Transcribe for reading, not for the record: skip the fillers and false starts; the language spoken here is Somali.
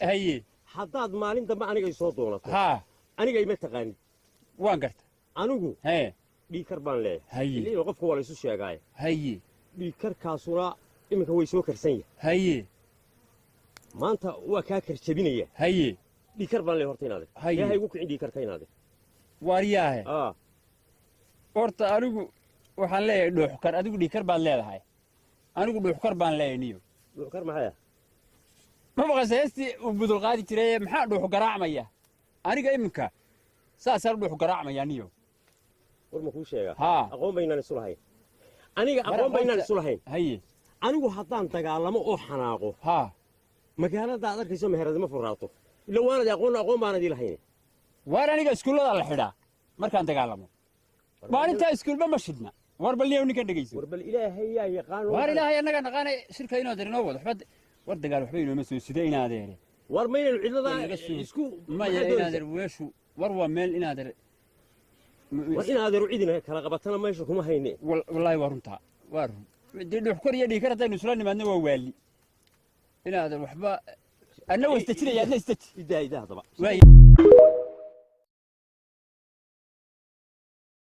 هي حداد مالين دم أنا جاي صوت ولا ها أنا جاي متقاني وان قرت أنا جو هي بيكربان له هي اللي يوقف هو اللي يسوي شيء جاي هي بيكر كاسورة إمك هو يسوي كرسية هي ما أنت وكاكر شبينية هي بيكربان له هرتين هذا هي. يا هاي وقع عندي كرتين هذا وارياه horta anigu waxaan leeyahay dhuuxkar adigu dhiikar baad leedahay anigu dhuuxkar baan leeyahay niyo dhuuxkar maxay ma maqasaysti uu budul qaadi jiray maxaa dhuux garaacmaya aniga iminka saasar dhuux garaacmaya niyo war ma ku sheega ha aqoon baynaan isu lahayn aniga aqoon baynaan isu lahayn haye anigu haddaan dagaalamo oo xanaaqo ha magaalada aad arkayso meheradima furaato ila waanad aqoon baanad ii lahayn waar aniga iskuulada la xidhaa markaan dagaalamo maalinta iskuulba ma shidna war bal niyo ninka dhageyso war bal ilaahay yaa yaqaan war ilaahay anaga naqaanay shirka inoo dirino wada xubad war dagaal waxba inoo soo sidee inaadeere war mayna cidada isku ma yahay inaadeer weeshu war waa meel inaadeer war inaadeer cidina kala qabatana meesha kuma hayne wallahi waa runta waa run dhuux kor iyo dhiikar hadaynu isla nimaadna waa waali inaadeer waxba anna waa istajinaya adna istaji idaa hadaba